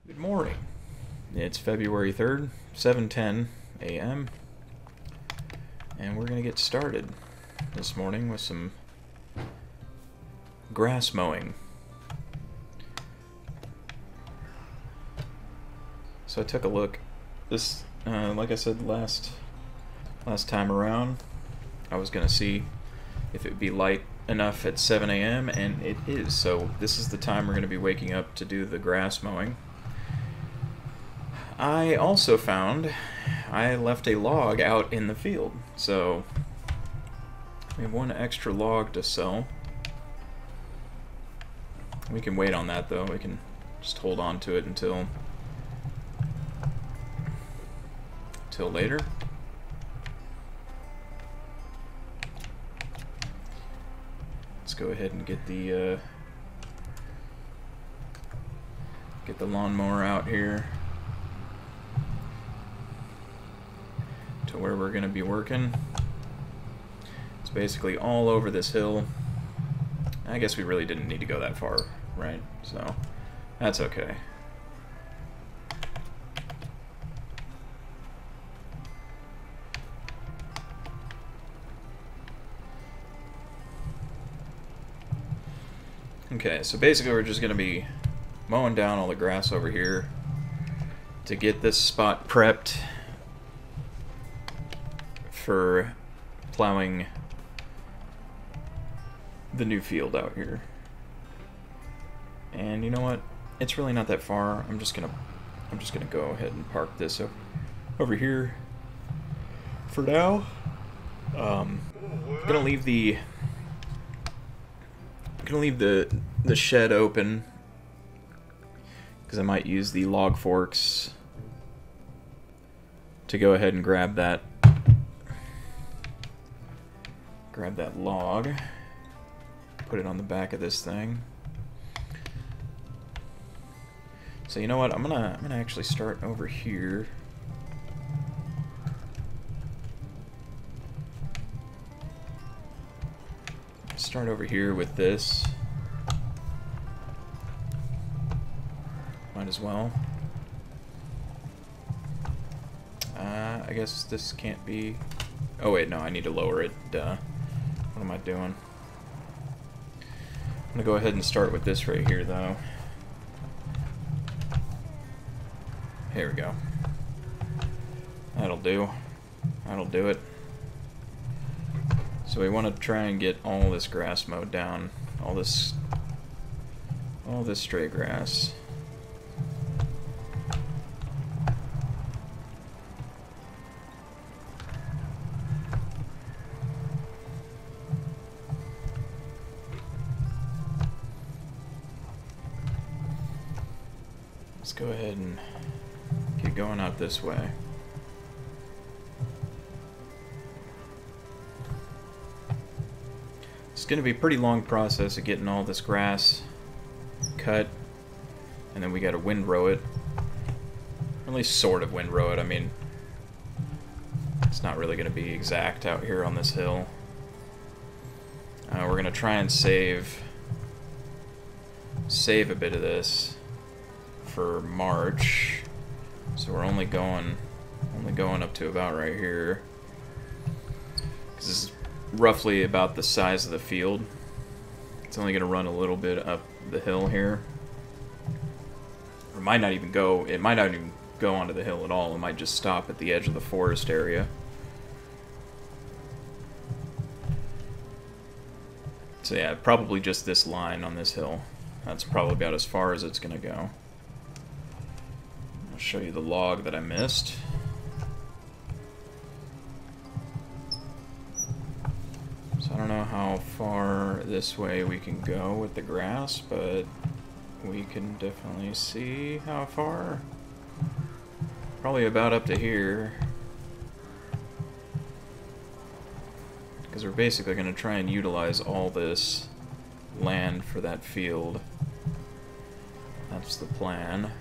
Good morning. It's February 3rd, 7:10 a.m. and we're going to get started this morning with some grass mowing. So I took a look. This, like I said last time around, I was going to see if it would be light enough at 7 a.m. and it is. So this is the time we're going to be waking up to do the grass mowing. I also found I left a log out in the field, so we have one extra log to sell. We can wait on that though. We can just hold on to it until later. Let's go ahead and get the lawnmower out here to where we're going to be working. It's basically all over this hill. I guess we really didn't need to go that far, right? So that's okay. Okay, so basically we're just going to be mowing down all the grass over here to get this spot prepped for plowing the new field out here. And you know what? It's really not that far. I'm just gonna go ahead and park this over here for now. I'm gonna leave the shed open because I might use the log forks to go ahead and grab that log, put it on the back of this thing. So you know what? I'm gonna actually start over here. Start over here with this. Might as well. I guess this can't be. Oh wait, no, I need to lower it. Duh. What am I doing? I'm gonna go ahead and start with this right here, though. Here we go. That'll do. That'll do it. So we want to try and get all this grass mowed down, all this stray grass. Let's go ahead and keep going out this way. It's going to be a pretty long process of getting all this grass cut, and then we got to windrow it. At least sort of windrow it. I mean, it's not really going to be exact out here on this hill. We're going to try and save a bit of this for March, so we're only going up to about right here, because this is roughly about the size of the field. It's only going to run a little bit up the hill here. It might not even go onto the hill at all. It might just stop at the edge of the forest area. So yeah, probably just this line on this hill. That's probably about as far as it's going to go. I'll show you the log that I missed. So I don't know how far this way we can go with the grass, but we can definitely see how far. Probably about up to here. Because we're basically going to try and utilize all this land for that field. That's the plan.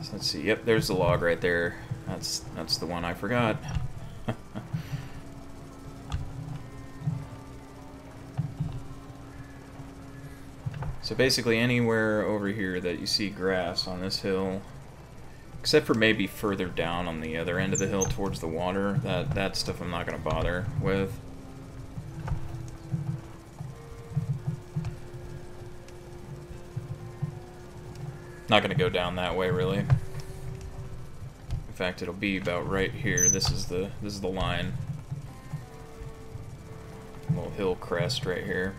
So let's see. Yep, there's the log right there. That's the one I forgot. So basically anywhere over here that you see grass on this hill, except for maybe further down on the other end of the hill towards the water, that stuff I'm not going to bother with. Not going to go down that way, really. In fact, it'll be about right here. This is the line. Little hill crest right here.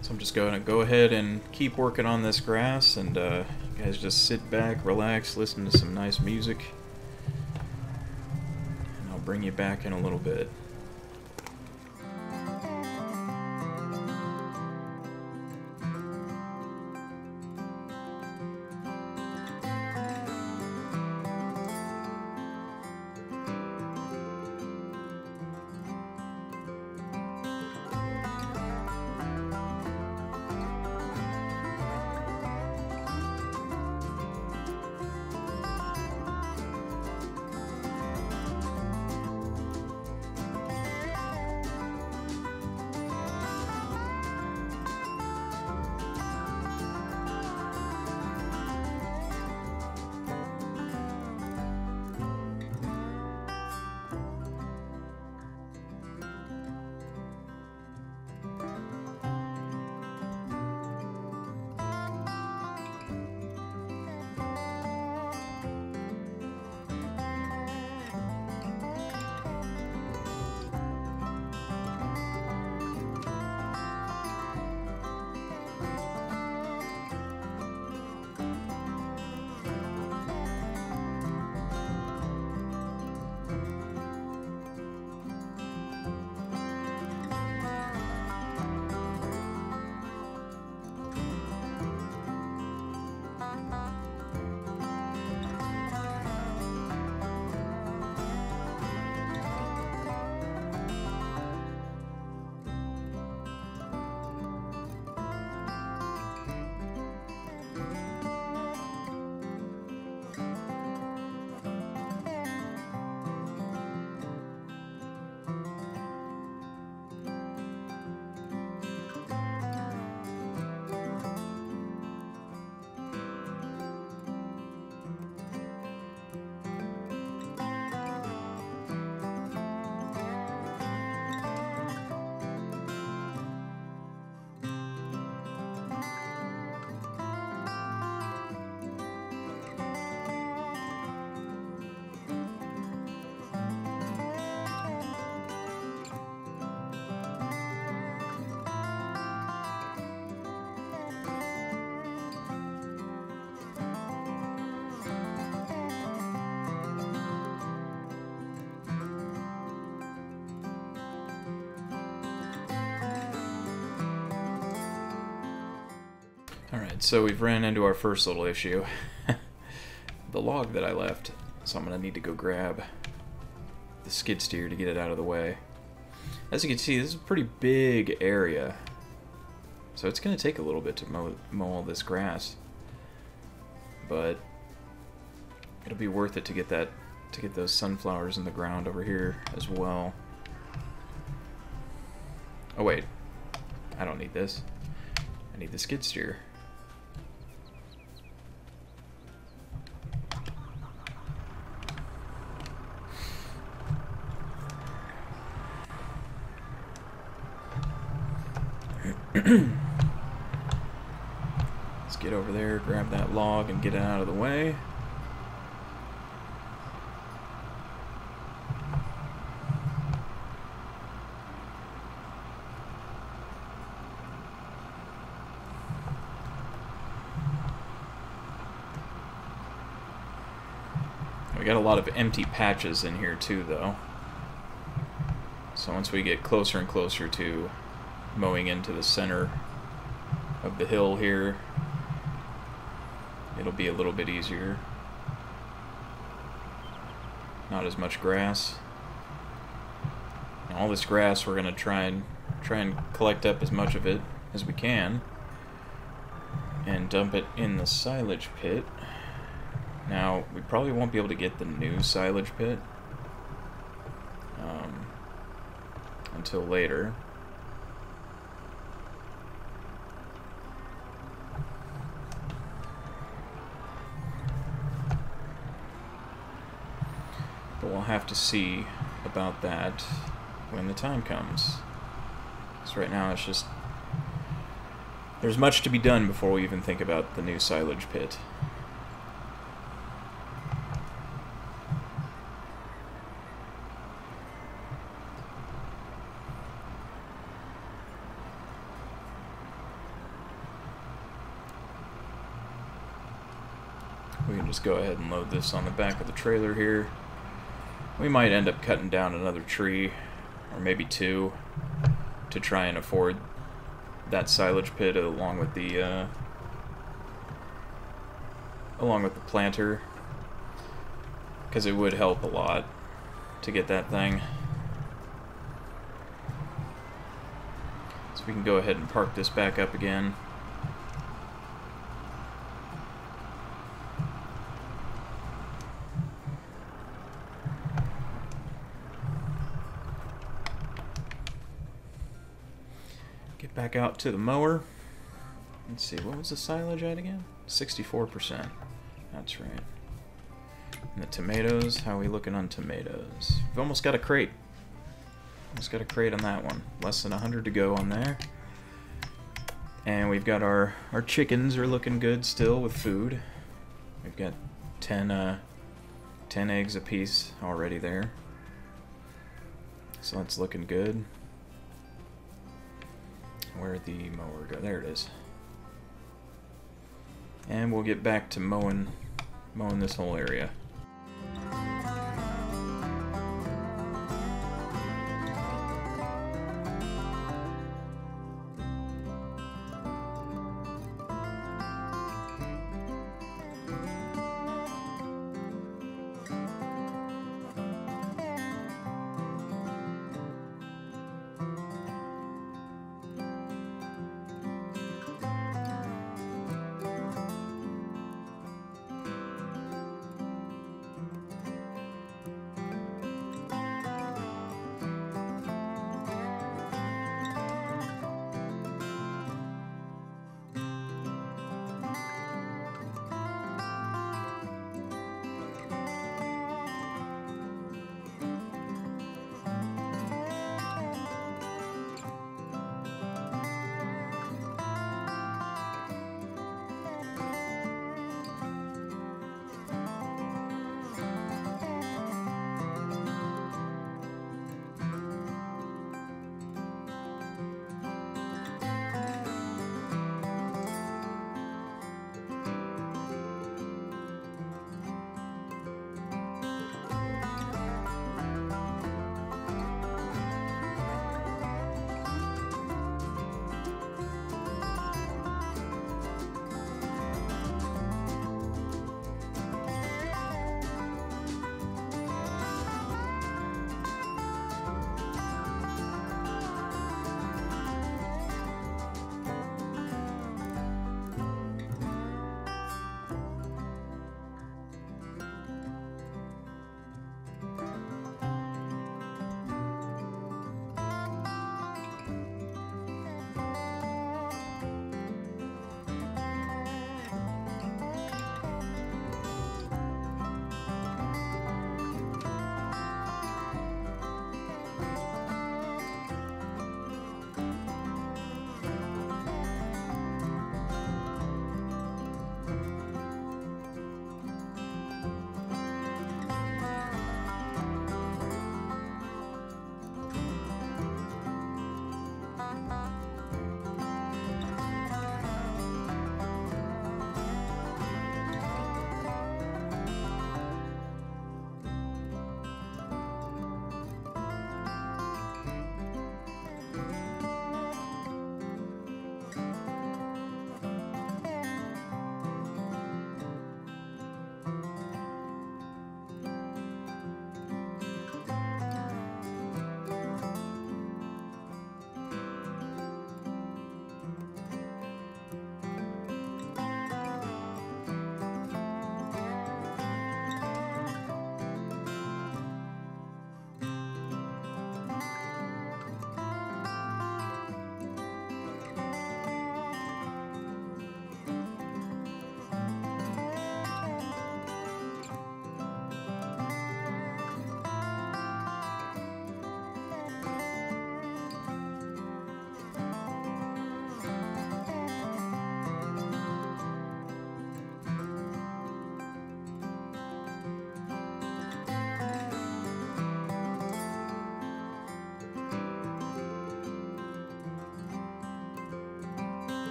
So I'm just going to go ahead and keep working on this grass, and you guys just sit back, relax, listen to some nice music, and I'll bring you back in a little bit. Alright, so we've ran into our first little issue. The log that I left. So I'm going to need to go grab the skid steer to get it out of the way. As you can see, this is a pretty big area. So it's going to take a little bit to mow all this grass. But it'll be worth it to get those sunflowers in the ground over here as well. Oh wait, I don't need this. I need the skid steer. Let's get over there, grab that log, and get it out of the way. We got a lot of empty patches in here too, though. So once we get closer and closer to mowing into the center of the hill here, it'll be a little bit easier. Not as much grass. And all this grass, we're gonna try and collect up as much of it as we can and dump it in the silage pit. Now, we probably won't be able to get the new silage pit until later. But we'll have to see about that when the time comes. Because right now it's just... there's much to be done before we even think about the new silage pit. We can just go ahead and load this on the back of the trailer here. We might end up cutting down another tree, or maybe two, to try and afford that silage pit along with the planter, because it would help a lot to get that thing. So we can go ahead and park this back up again. Get back out to the mower. Let's see, what was the silage at again? 64%. That's right. And the tomatoes, how are we looking on tomatoes? We've almost got a crate. Almost got a crate on that one. Less than 100 to go on there. And we've got our chickens are looking good still with food. We've got 10 eggs apiece already there. So that's looking good. Where'd the mower go? There it is. And we'll get back to mowing this whole area.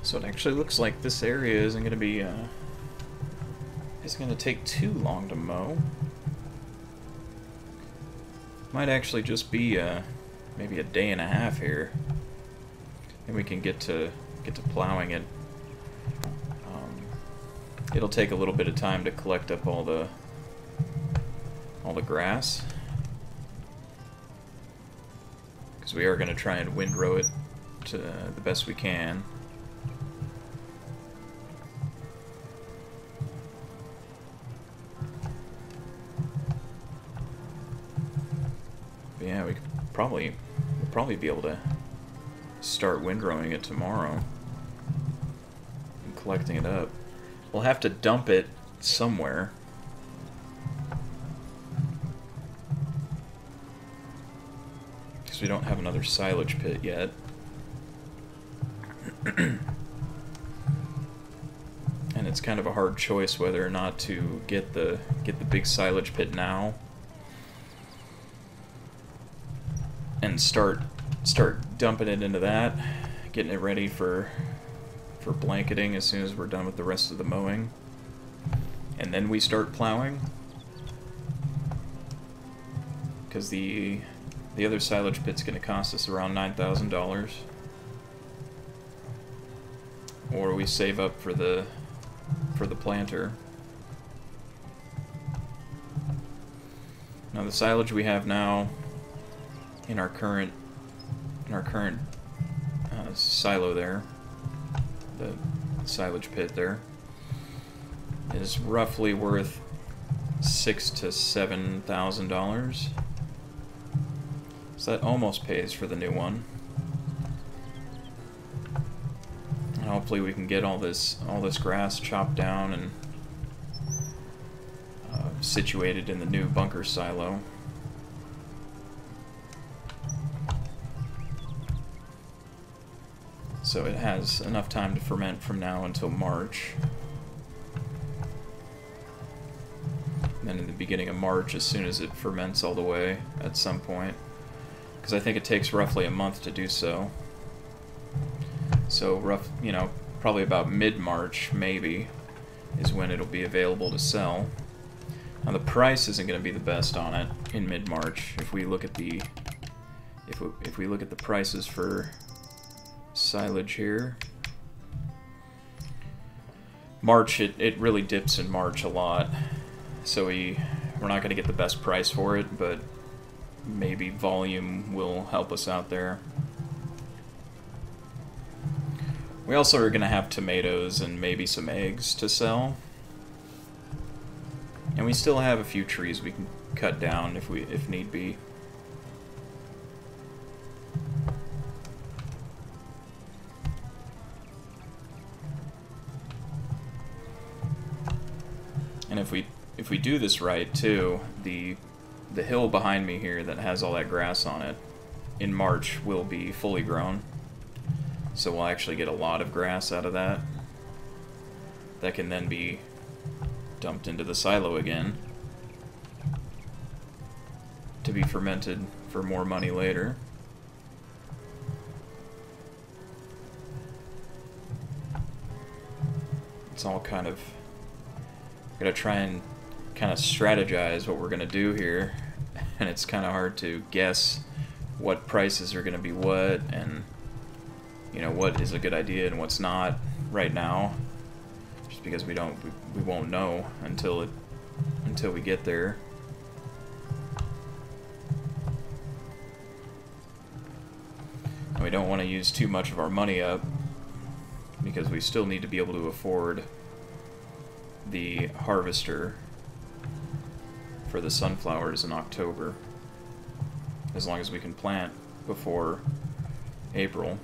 So it actually looks like this area isn't going to be, isn't going to take too long to mow. Might actually just be, maybe a day and a half here. And we can get to plowing it. It'll take a little bit of time to collect up all the grass. Because we are going to try and windrow it to the best we can. But yeah, we'll probably be able to start windrowing it tomorrow and collecting it up. We'll have to dump it somewhere. Because we don't have another silage pit yet. And it's kind of a hard choice whether or not to get the big silage pit now and start dumping it into that, getting it ready for blanketing as soon as we're done with the rest of the mowing, and then we start plowing, because the other silage pit's going to cost us around $9,000, or we save up for the planter. Now the silage we have now in our current silo there, the silage pit there, is roughly worth $6,000 to $7,000. So that almost pays for the new one. And hopefully we can get all this grass chopped down and situated in the new bunker silo. So it has enough time to ferment from now until March. And then in the beginning of March, as soon as it ferments all the way at some point, because I think it takes roughly a month to do so. So probably about mid-March, maybe, is when it'll be available to sell. Now the price isn't going to be the best on it in mid-March. If we look at the prices for silage here, March, it really dips in March a lot, so we're not going to get the best price for it, but maybe volume will help us out there. We also are going to have tomatoes and maybe some eggs to sell, and we still have a few trees we can cut down if need be. And if we do this right too, the hill behind me here that has all that grass on it, in March will be fully grown. So we'll actually get a lot of grass out of that. That can then be dumped into the silo again to be fermented for more money later. It's all kind of... Gotta try and kind of strategize what we're gonna do here, and it's kind of hard to guess what prices are gonna be what, and what is a good idea and what's not right now, just because we won't know until we get there. And we don't want to use too much of our money up, because we still need to be able to afford the harvester for the sunflowers in October, as long as we can plant before April.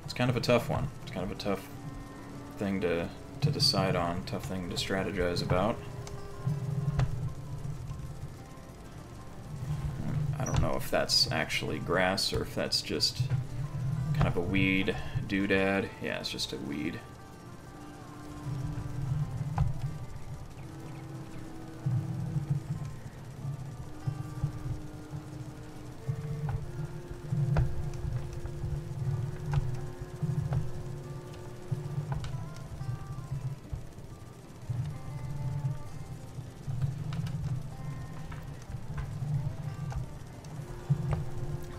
It's kind of a tough one. It's kind of a tough thing to decide on, tough thing to strategize about. I don't know if that's actually grass or if that's just kind of a weed doodad. Yeah, it's just a weed.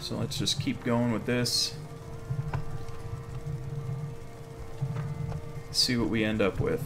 So let's just keep going with this. See what we end up with.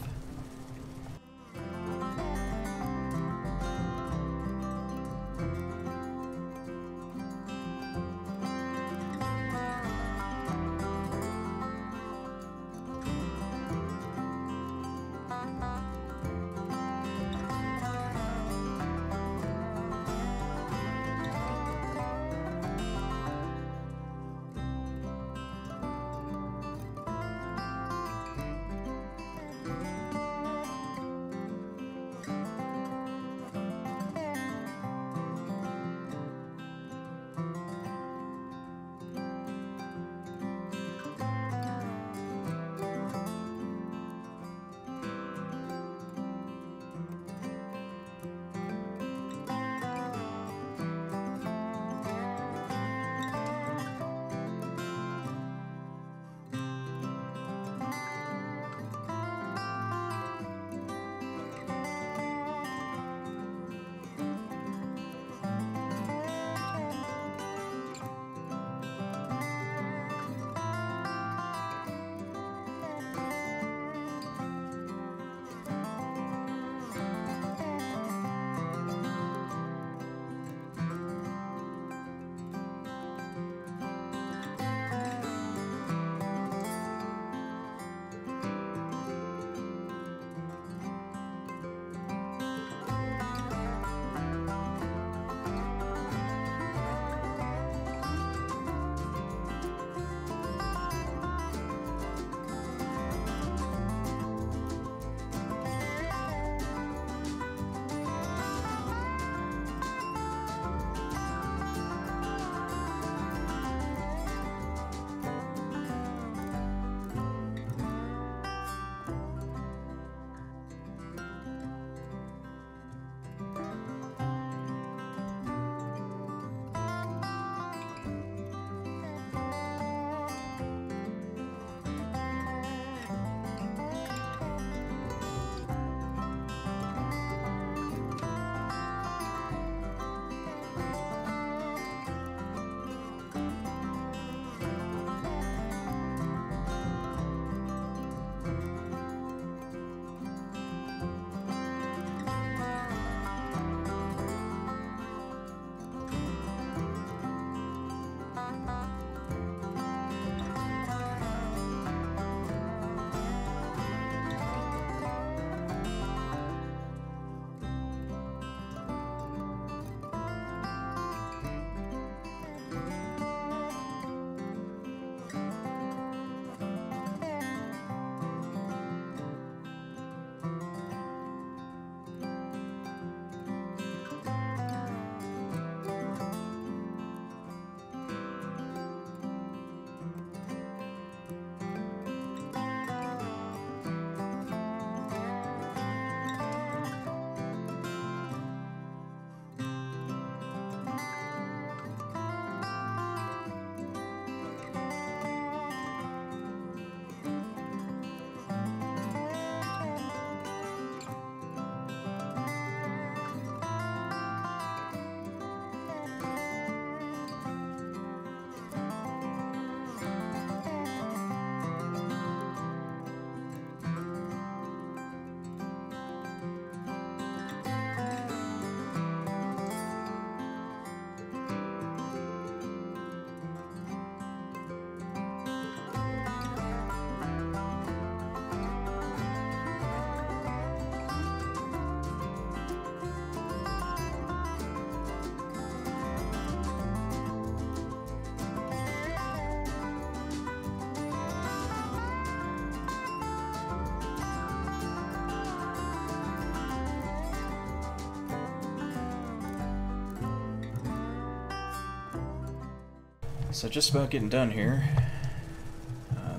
So just about getting done here.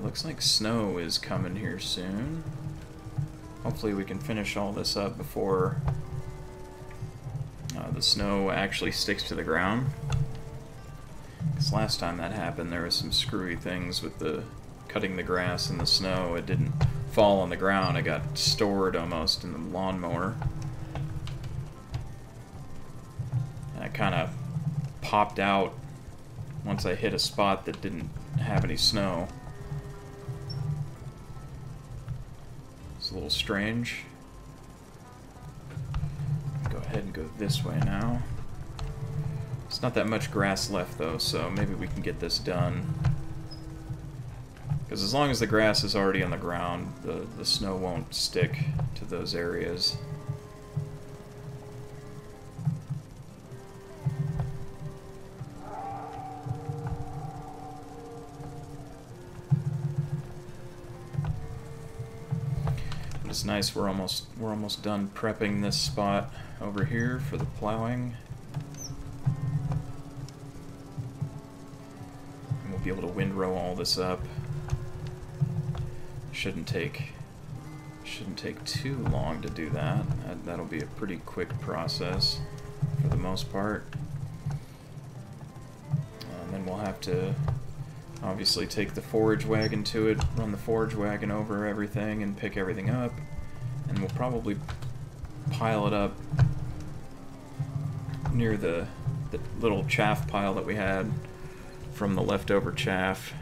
Looks like snow is coming here soon. Hopefully we can finish all this up before the snow actually sticks to the ground. Because last time that happened there was some screwy things with the cutting the grass in the snow. It didn't fall on the ground, it got stored almost in the lawnmower. And it kind of popped out once I hit a spot that didn't have any snow. It's a little strange. Go ahead and go this way now. It's not that much grass left though, so maybe we can get this done. Because as long as the grass is already on the ground, the snow won't stick to those areas. It's nice, we're almost done prepping this spot over here for the plowing. And we'll be able to windrow all this up. Shouldn't take too long to do that. That'll be a pretty quick process for the most part. And then we'll have to obviously take the forage wagon to it, run the forage wagon over everything and pick everything up, and we'll probably pile it up near the little chaff pile that we had from the leftover chaff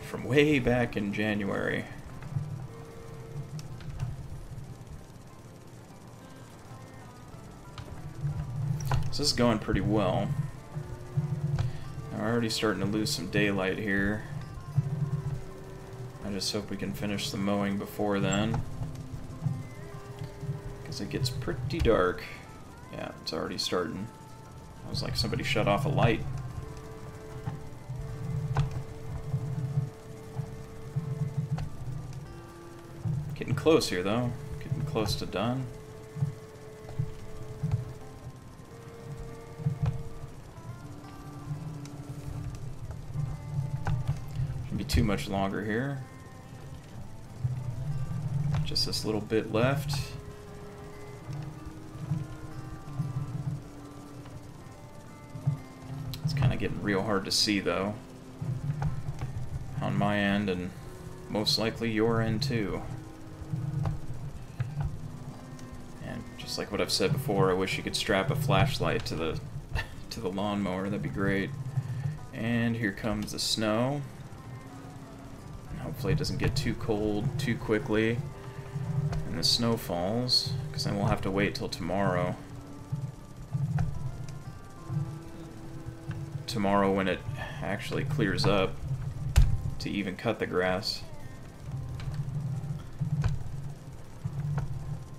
from way back in January. So this is going pretty well. We're already starting to lose some daylight here. I just hope we can finish the mowing before then, because it gets pretty dark. Yeah, it's already starting. It was like somebody shut off a light. Getting close here though. Getting close to done. Too much longer here. Just this little bit left. It's kind of getting real hard to see though on my end, and most likely your end too. And just like what I've said before, I wish you could strap a flashlight to the to the lawnmower. That'd be great. And here comes the snow. Hopefully it doesn't get too cold too quickly and the snow falls, because then we'll have to wait till tomorrow. Tomorrow when it actually clears up to even cut the grass.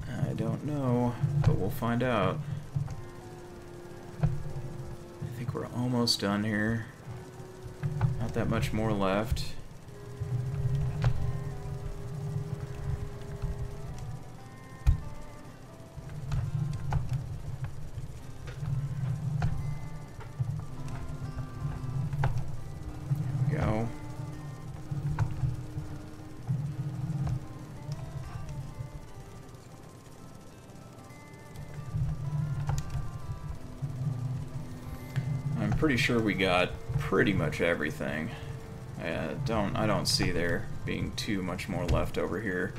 I don't know, but we'll find out. I think we're almost done here. Not that much more left. Pretty sure we got pretty much everything. I don't see there being too much more left over here,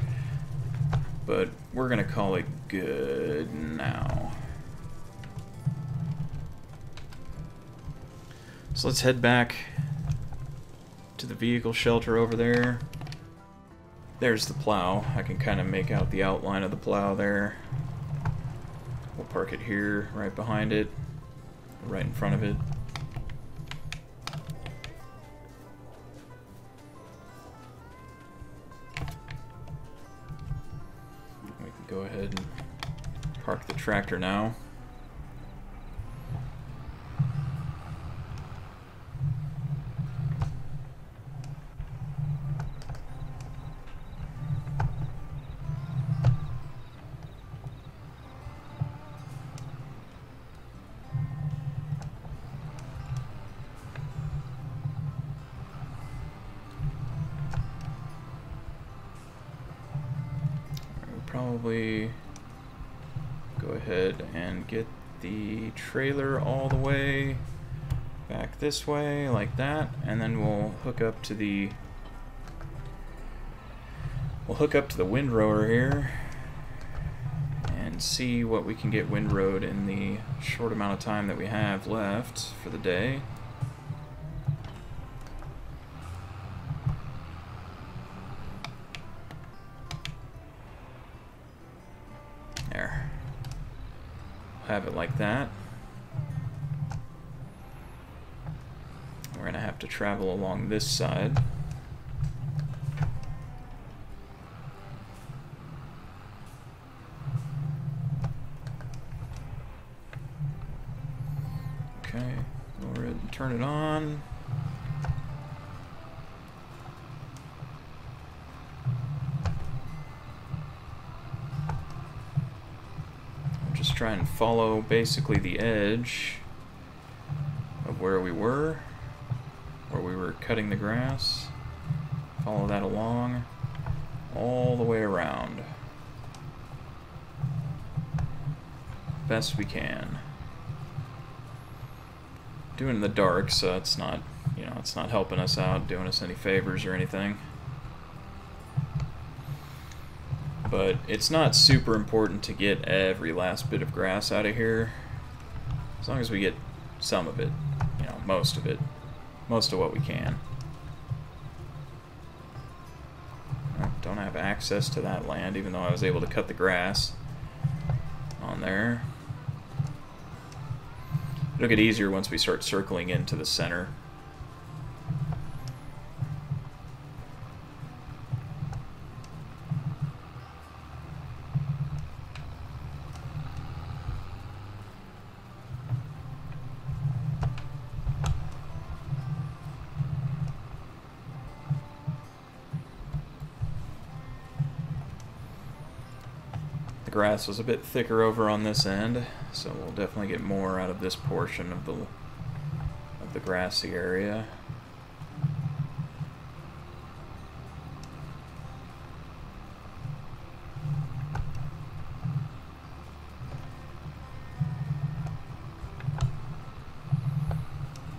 but we're gonna call it good now. So let's head back to the vehicle shelter over there. There's the plow. I can kind of make out the outline of the plow there. We'll park it here, right behind it, right in front of it. Go ahead and park the tractor now. Probably go ahead and get the trailer all the way back this way like that, and then we'll hook up to the windrower here and and see what we can get windrowed in the short amount of time that we have left for the day. There. Have it like that. We're going to have to travel along this side. Okay, lower it and turn it on. I'll just try and follow basically the edge of where we were cutting the grass. Follow that along all the way around. Best we can. Doing it in the dark, so it's not, you know, it's not helping us out, doing us any favors or anything. But it's not super important to get every last bit of grass out of here. As long as we get some of it, you know, most of it. Most of what we can. I don't have access to that land, even though I was able to cut the grass on there. It'll get easier once we start circling into the center. The grass was a bit thicker over on this end, so we'll definitely get more out of this portion of the grassy area.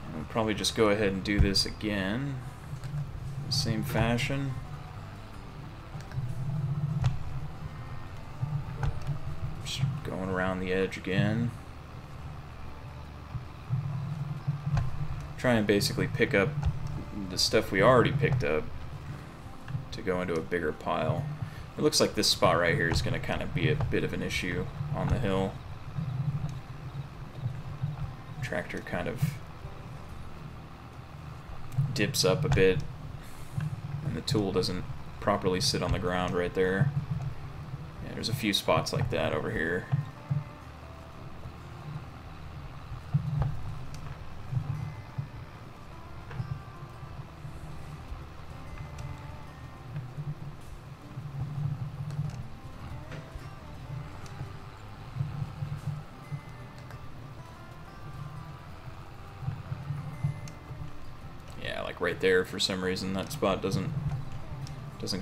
And we'll probably just go ahead and do this again in the same fashion. Going around the edge again. Try and basically pick up the stuff we already picked up to go into a bigger pile. It looks like this spot right here is going to kind of be a bit of an issue on the hill. Tractor kind of dips up a bit, and the tool doesn't properly sit on the ground right there. Yeah, there's a few spots like that over here. Right there, for some reason that spot doesn't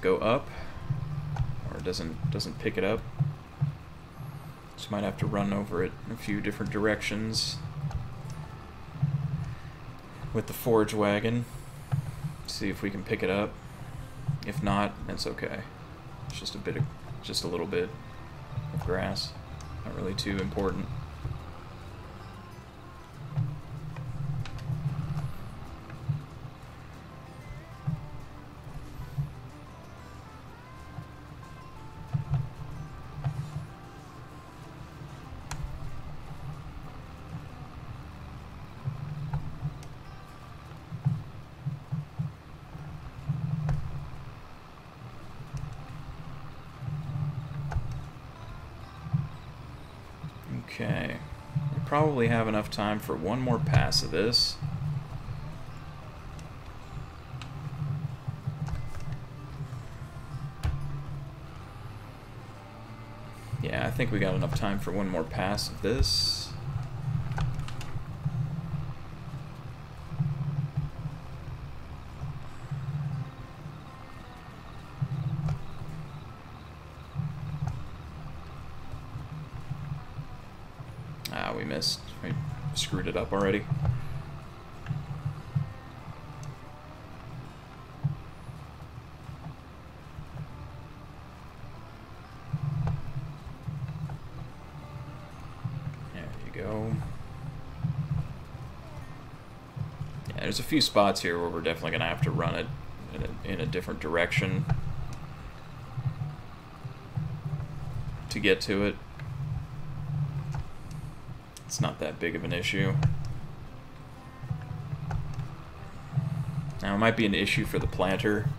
go up, or doesn't pick it up. Just might have to run over it in a few different directions with the forage wagon, see if we can pick it up. If not, it's okay. It's just a little bit of grass, not really too important. Okay, we probably have enough time for one more pass of this. Yeah, I think we got enough time for one more pass of this. Ah, we missed. We screwed it up already. go. Yeah, there's a few spots here where we're definitely going to have to run it in a different direction to get to it. It's not that big of an issue. Now, it might be an issue for the planter.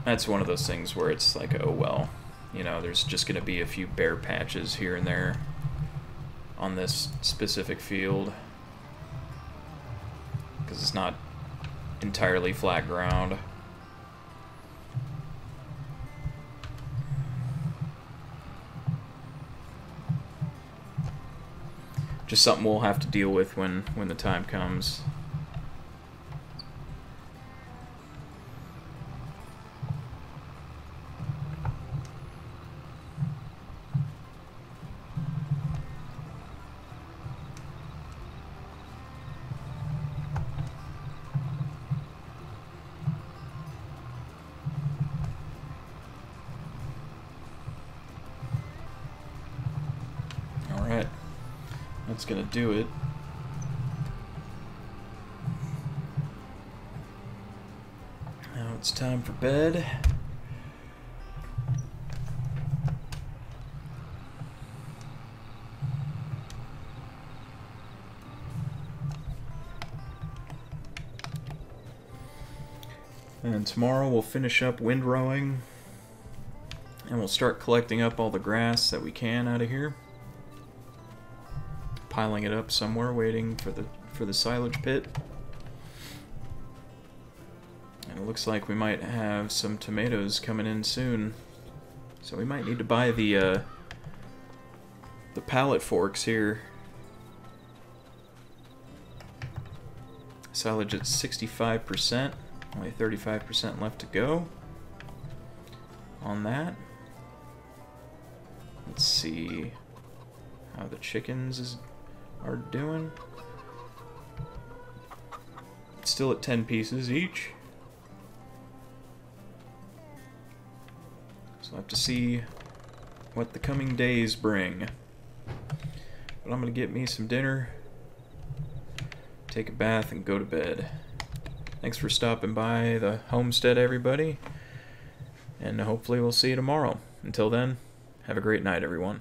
That's one of those things where it's like, oh well, you know, there's just going to be a few bare patches here and there on this specific field because it's not entirely flat ground. Just something we'll have to deal with when the time comes. Alright. That's gonna do it. Now it's time for bed. And tomorrow we'll finish up windrowing, and we'll start collecting up all the grass that we can out of here. Piling it up somewhere, waiting for the silage pit. And it looks like we might have some tomatoes coming in soon, so we might need to buy the pallet forks here. Silage at 65%, only 35% left to go on that. Let's see how the chickens are doing. It's still at 10 pieces each. So I'll have to see what the coming days bring. But I'm gonna get me some dinner, take a bath, and go to bed. Thanks for stopping by the homestead, everybody. And hopefully we'll see you tomorrow. Until then, have a great night, everyone.